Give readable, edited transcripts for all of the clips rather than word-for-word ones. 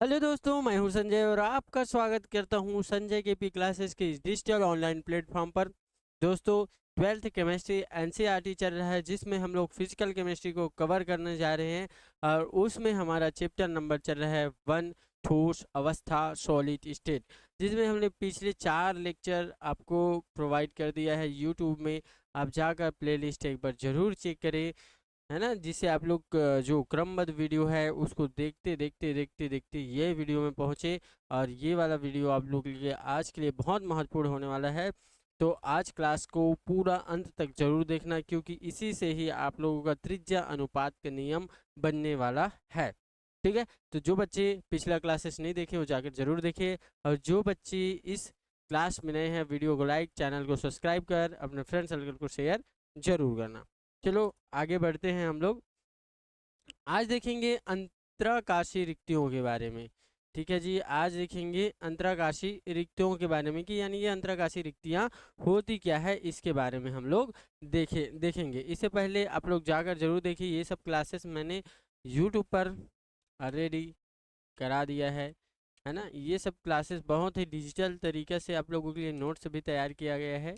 Hello दोस्तों, मैं हूं संजय और आपका स्वागत करता हूं संजय के पी क्लासेस के इस डिजिटल ऑनलाइन प्लेटफॉर्म पर। दोस्तों, ट्वेल्थ केमिस्ट्री एनसीईआरटी चल रहा है जिसमें हम लोग फिजिकल केमिस्ट्री को कवर करने जा रहे हैं और उसमें हमारा चैप्टर नंबर चल रहा है 1, ठोस अवस्था सॉलिड स्टेट, जिसमें हमने पिछले 4 लेक्चर आपको प्रोवाइड कर दिया है यूट्यूब में। आप जाकर प्लेलिस्ट एक बार ज़रूर चेक करें, है ना, जिससे आप लोग जो क्रमबद्ध वीडियो है उसको देखते देखते देखते देखते ये वीडियो में पहुँचे। और ये वाला वीडियो आप लोग के लिए आज के लिए बहुत महत्वपूर्ण होने वाला है। तो आज क्लास को पूरा अंत तक जरूर देखना, क्योंकि इसी से ही आप लोगों का त्रिज्या अनुपात का नियम बनने वाला है। ठीक है, तो जो बच्चे पिछला क्लासेस नहीं देखे वो जाकर जरूर देखें, और जो बच्चे इस क्लास में नए हैं वीडियो को लाइक, चैनल को सब्सक्राइब कर अपने फ्रेंड सर्कल को शेयर जरूर करना। चलो आगे बढ़ते हैं हम लोग। आज देखेंगे अंतराकाशीय रिक्तियों के बारे में। ठीक है जी, आज देखेंगे अंतराकाशीय रिक्तियों के बारे में कि यानी ये अंतराकाशीय रिक्तियां होती क्या है, इसके बारे में हम लोग देखेंगे। इससे पहले आप लोग जाकर जरूर देखिए, ये सब क्लासेस मैंने यूट्यूब पर ऑलरेडी करा दिया है ना। ये सब क्लासेस बहुत ही डिजिटल तरीके से आप लोगों के लिए नोट्स भी तैयार किया गया है।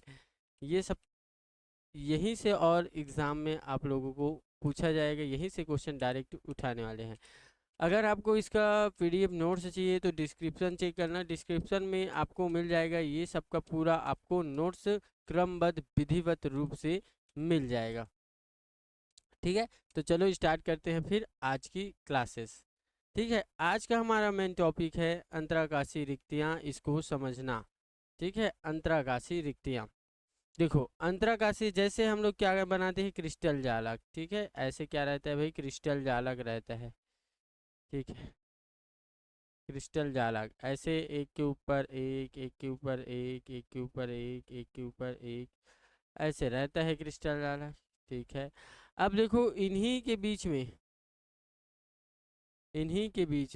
ये सब यहीं से और एग्ज़ाम में आप लोगों को पूछा जाएगा, यहीं से क्वेश्चन डायरेक्ट उठाने वाले हैं। अगर आपको इसका पीडीएफ नोट्स चाहिए तो डिस्क्रिप्शन चेक करना, डिस्क्रिप्शन में आपको मिल जाएगा ये सब का पूरा आपको नोट्स क्रमबद्ध विधिवत रूप से मिल जाएगा। ठीक है, तो चलो स्टार्ट करते हैं फिर आज की क्लासेस। ठीक है, आज का हमारा मेन टॉपिक है अंतराकाशीय रिक्तियाँ, इसको समझना। ठीक है, अंतराकाशीय रिक्तियाँ। देखो, अंतराकाशीय जैसे हम लोग क्या बनाते हैं, क्रिस्टल जालक। ठीक है, ऐसे क्या रहता है भाई, क्रिस्टल जालक रहता है। ठीक है, क्रिस्टल जालक ऐसे एक के ऊपर एक, एक के ऊपर एक, एक के ऊपर एक, एक के ऊपर एक, ऐसे रहता है क्रिस्टल जालक। ठीक है, अब देखो इन्हीं के बीच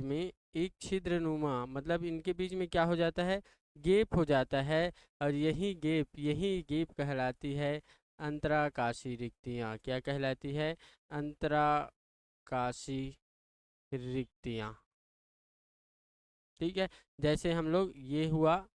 में एक छिद्र नुमा, मतलब इनके बीच में क्या हो जाता है, गैप हो जाता है। और यही गैप कहलाती है अंतराकाशीय रिक्तियाँ। क्या कहलाती है, अंतराकाशीय रिक्तियाँ। ठीक है, जैसे हम लोग ये हुआ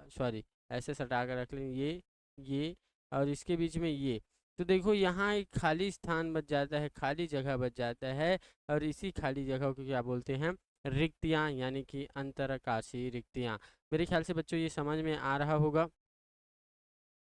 सॉरी, ऐसे सटा कर रख लें, ये और इसके बीच में ये। तो देखो यहाँ एक खाली स्थान बच जाता है, खाली जगह बच जाता है, और इसी खाली जगह को क्या बोलते हैं, रिक्तियाँ, यानी कि अंतराकाशीय रिक्तियाँ। मेरे ख्याल से बच्चों ये समझ में आ रहा होगा।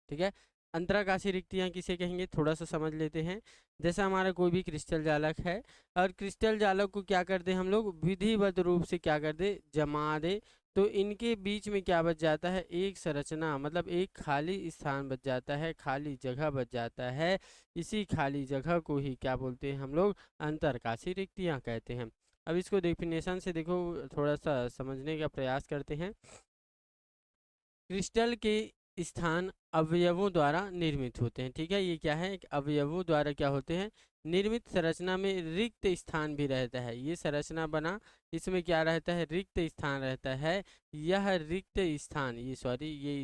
ठीक है, अंतराकाशीय रिक्तियाँ किसे कहेंगे, थोड़ा सा समझ लेते हैं। जैसा हमारा कोई भी क्रिस्टल जालक है, और क्रिस्टल जालक को क्या कर दे हम लोग, विधिवत रूप से क्या कर दे, जमा दे। तो इनके बीच में क्या बच जाता है, एक संरचना, मतलब एक खाली स्थान बच जाता है, खाली जगह बच जाता है। इसी खाली जगह को ही क्या बोलते हैं हम लोग, अंतराकाशीय रिक्तियाँ कहते हैं। अब इसको डेफिनेशन से देखो, थोड़ा सा समझने का प्रयास करते हैं। क्रिस्टल के स्थान अवयवों द्वारा निर्मित होते हैं। ठीक है, ये क्या है, एक अवयवों द्वारा क्या होते हैं, निर्मित। संरचना में रिक्त स्थान भी रहता है। ये संरचना बना, इसमें क्या रहता है, रिक्त स्थान रहता है। यह रिक्त स्थान, ये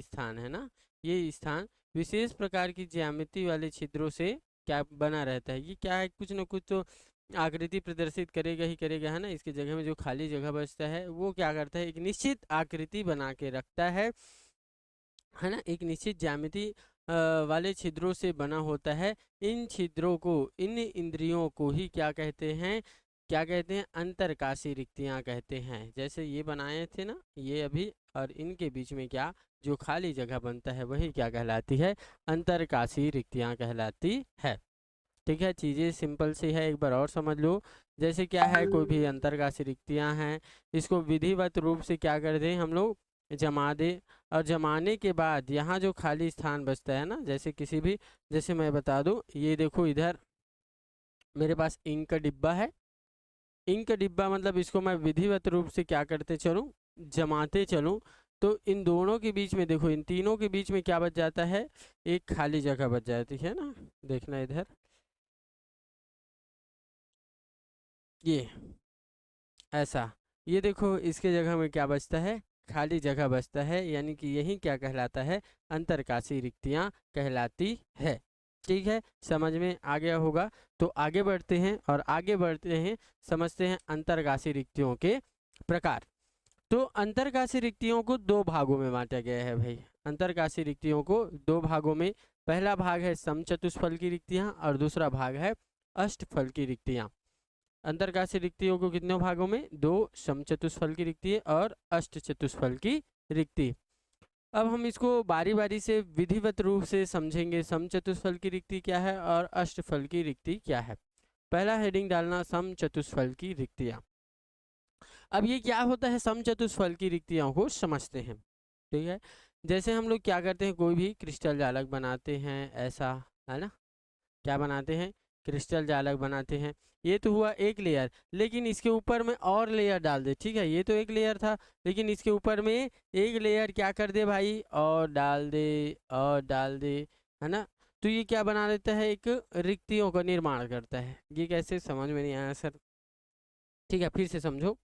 स्थान है ना, ये स्थान विशेष प्रकार की ज्यामिति वाले छिद्रों से क्या बना रहता है। ये क्या है, कुछ न कुछ तो आकृति प्रदर्शित करेगा ही करेगा, है ना। इसकी जगह में जो खाली जगह बचता है वो क्या करता है, एक निश्चित आकृति बना के रखता है ना, एक निश्चित ज्यामिति वाले छिद्रों से बना होता है। इन छिद्रों को, इन इंद्रियों को ही क्या कहते हैं, अंतरकाशीय रिक्तियाँ कहते हैं। जैसे ये बनाए थे ना ये अभी, और इनके बीच में क्या जो खाली जगह बनता है वही क्या कहलाती है, अंतरकाशीय रिक्तियाँ कहलाती है। ठीक है, चीज़ें सिंपल सी है, एक बार और समझ लो। जैसे क्या है, कोई भी अंतरकाशीय रिक्तियाँ हैं, इसको विधिवत रूप से क्या कर दें हम लोग, जमा दे। और जमाने के बाद यहाँ जो खाली स्थान बचता है ना, जैसे किसी भी, जैसे मैं बता दूँ, ये देखो इधर मेरे पास इंक का डिब्बा है। इंक का डिब्बा मतलब इसको मैं विधिवत रूप से क्या करते चलूँ, जमाते चलूँ। तो इन दोनों के बीच में देखो, इन तीनों के बीच में क्या बच जाता है, एक खाली जगह बच जाती है ना। देखना इधर, ये ऐसा, ये देखो इसके जगह में क्या बचता है, खाली जगह बचता है, यानी कि यही क्या कहलाता है, अंतरकाशीय रिक्तियाँ कहलाती है। ठीक है, समझ में आ गया होगा। तो आगे बढ़ते हैं, और आगे बढ़ते हैं समझते हैं अंतरकाशीय रिक्तियों के प्रकार। तो अंतरकाशी रिक्तियों को दो भागों में बांटा गया है भाई। अंतरकाशी रिक्तियों को दो भागों में, पहला भाग है समचतुष्फल की रिक्तियां और दूसरा भाग है अष्टफल की रिक्तियां। अंतरकाशी रिक्तियों को कितने भागों में? दो, समचतुष्फल की रिक्ति और अष्टचतुष्फल की रिक्ति। अब हम इसको बारी बारी से विधिवत रूप से समझेंगे, समचतुष्फल की रिक्ति क्या है और अष्टफल की रिक्ति क्या है। पहला हेडिंग डालना समचतुष्फल की रिक्तियां। अब ये क्या होता है? समचतुष्फल की रिक्तियों को समझते हैं, ठीक है। जैसे हम लोग क्या करते हैं, कोई भी क्रिस्टल जालक बनाते हैं, ऐसा है ना, क्या बनाते हैं? क्रिस्टल जालक बनाते हैं। ये तो हुआ एक लेयर, लेकिन इसके ऊपर में और लेयर डाल दे, ठीक है। ये तो एक लेयर था, लेकिन इसके ऊपर में एक लेयर क्या कर दे भाई, और डाल दे, और डाल दे, है ना। तो ये क्या बना देता है? एक रिक्तियों का निर्माण करता है। ये कैसे? समझ में नहीं आया सर, ठीक है, फिर से समझो।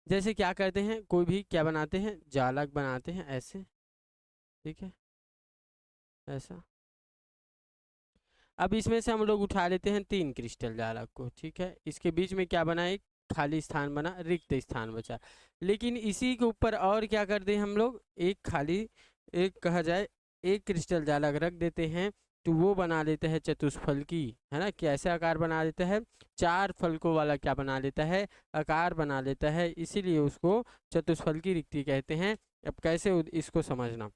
जैसे क्या करते हैं, कोई भी क्या बनाते हैं? जालक बनाते हैं, ऐसे, ठीक है, ऐसा। अब इसमें से हम लोग उठा लेते हैं 3 क्रिस्टल जालक को, ठीक है। इसके बीच में क्या बना? एक खाली स्थान बना, रिक्त स्थान बचा। लेकिन इसी के ऊपर और क्या कर दें हम लोग? एक खाली, एक कहा जाए, एक क्रिस्टल जालक रख देते हैं, तो वो बना लेते हैं चतुष्फल की, है ना। कैसे आकार बना देता है? 4 फलकों वाला क्या बना लेता है? आकार बना लेता है, इसीलिए उसको चतुष्फल की रिक्ति कहते हैं। अब कैसे इसको समझना,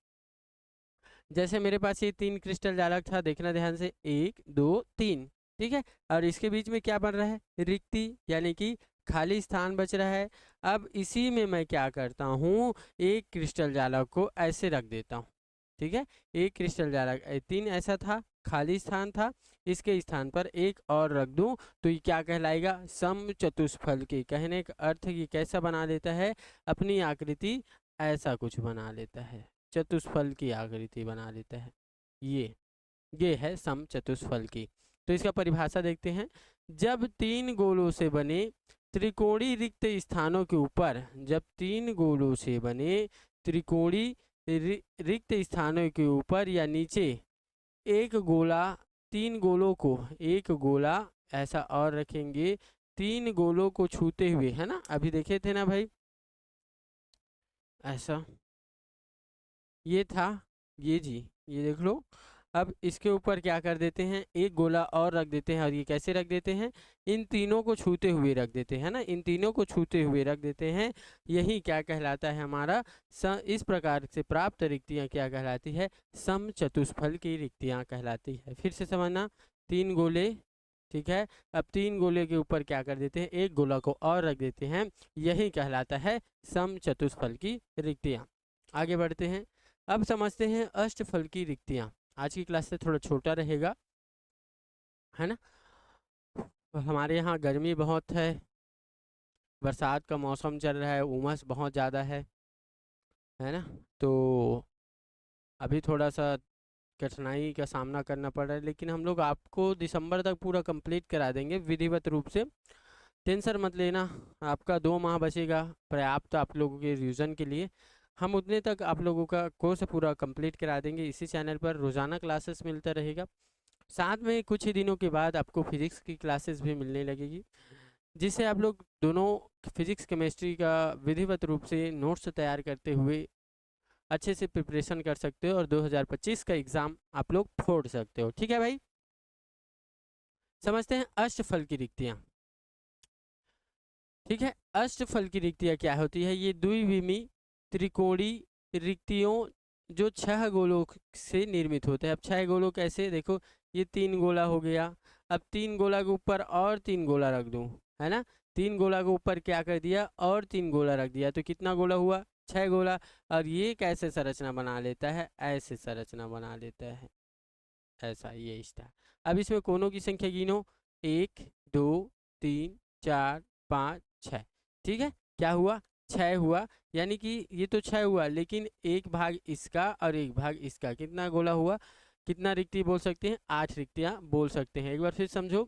जैसे मेरे पास ये 3 क्रिस्टल जालक था, देखना ध्यान से, 1 2 3, ठीक है। और इसके बीच में क्या बन रहा है? रिक्ति, यानी कि खाली स्थान बच रहा है। अब इसी में मैं क्या करता हूँ, एक क्रिस्टल जालक को ऐसे रख देता हूँ, ठीक है। एक क्रिस्टल जालक 3 ऐसा था, खाली स्थान था, इसके स्थान पर एक और रख दूं, तो ये क्या कहलाएगा? समचतुष्फल की। कहने का अर्थ ये कैसा बना लेता है? अपनी आकृति ऐसा कुछ बना लेता है, चतुष्फल की आकृति बना लेता है। ये है समचतुष्फल की। तो इसका परिभाषा देखते हैं। जब 3 गोलों से बने त्रिकोणीय रिक्त स्थानों के ऊपर, जब 3 गोलों से बने त्रिकोणीय रिक्त स्थानों के ऊपर या नीचे एक गोला, 3 गोलों को, एक गोला ऐसा और रखेंगे, 3 गोलों को छूते हुए, है ना, अभी देखे थे ना भाई, ऐसा ये था, ये जी, ये देख लो। अब इसके ऊपर क्या कर देते हैं? एक गोला और रख देते हैं, और ये कैसे रख देते हैं? इन तीनों को छूते हुए रख देते हैं ना, इन तीनों को छूते हुए रख देते हैं। यही क्या कहलाता है हमारा? इस प्रकार से प्राप्त रिक्तियां क्या कहलाती है? समचतुष्फल की रिक्तियां कहलाती है। फिर से समझना, 3 गोले, ठीक है। अब 3 गोले के ऊपर क्या कर देते हैं? एक गोला को और रख देते हैं, यही कहलाता है समचतुष्फल की रिक्तियां। आगे बढ़ते हैं, अब समझते हैं अष्टफल की रिक्तियां। आज की क्लास से थोड़ा छोटा रहेगा, है ना। हमारे यहाँ गर्मी बहुत है, बरसात का मौसम चल रहा है, उमस बहुत ज़्यादा है ना। तो अभी थोड़ा सा कठिनाई का सामना करना पड़ रहा है, लेकिन हम लोग आपको दिसंबर तक पूरा कंप्लीट करा देंगे विधिवत रूप से। टेंशन मत लेना, आपका 2 माह बचेगा पर्याप्त आप लोगों के रिवीजन के लिए। हम उतने तक आप लोगों का कोर्स पूरा कंप्लीट करा देंगे। इसी चैनल पर रोज़ाना क्लासेस मिलता रहेगा। साथ में कुछ ही दिनों के बाद आपको फिजिक्स की क्लासेस भी मिलने लगेगी, जिससे आप लोग दोनों फिजिक्स केमिस्ट्री का विधिवत रूप से नोट्स तैयार करते हुए अच्छे से प्रिपरेशन कर सकते हो और 2025 का एग्ज़ाम आप लोग फोड़ सकते हो, ठीक है भाई। समझते हैं अष्टफल की रिक्तियाँ, ठीक है। अष्टफल की रिक्तियाँ क्या होती है? ये द्विविमी त्रिकोणीय रिक्तियों जो 6 गोलों से निर्मित होते हैं। अब 6 गोलों कैसे? देखो, ये 3 गोला हो गया, अब 3 गोला के ऊपर और 3 गोला रख दूं, है ना। 3 गोला के ऊपर क्या कर दिया? और 3 गोला रख दिया, तो कितना गोला हुआ? 6 गोला। और ये कैसे संरचना बना लेता है? ऐसे संरचना बना लेता है, ऐसा, ये स्टार। अब इसमें कोनों की संख्या गिनो, 1 2 3 4 5 6, ठीक है। क्या हुआ? 6 हुआ, यानी कि ये तो 6 हुआ, लेकिन एक भाग इसका और एक भाग इसका, कितना गोला हुआ? कितना रिक्ति बोल सकते हैं? 8 रिक्तियां बोल सकते हैं। एक बार फिर समझो,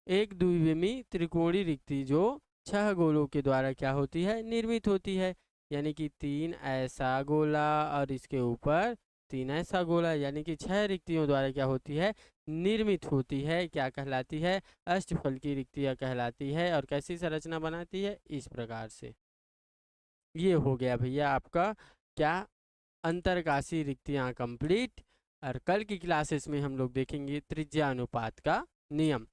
एक द्विविमी त्रिकोणीय रिक्ति जो 6 गोलों के द्वारा क्या होती है? निर्मित होती है, यानी कि 3 ऐसा गोला और इसके ऊपर 3 ऐसा गोला, यानी कि 6 रिक्तियों द्वारा क्या होती है? निर्मित होती है क्या कहलाती है? अष्टफल की रिक्तियाँ कहलाती है। और कैसी संरचना बनाती है? इस प्रकार से। ये हो गया भैया आपका क्या, अंतरकाशी रिक्तियाँ कंप्लीट। और कल की क्लासेस में हम लोग देखेंगे त्रिज्या अनुपात का नियम।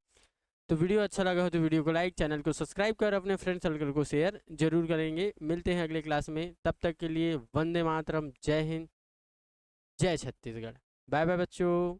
तो वीडियो अच्छा लगा हो तो वीडियो को लाइक, चैनल को सब्सक्राइब कर अपने फ्रेंड सर्कल को शेयर जरूर करेंगे। मिलते हैं अगले क्लास में, तब तक के लिए वंदे मातरम, जय हिंद, जय छत्तीसगढ़, बाय बाय बच्चों।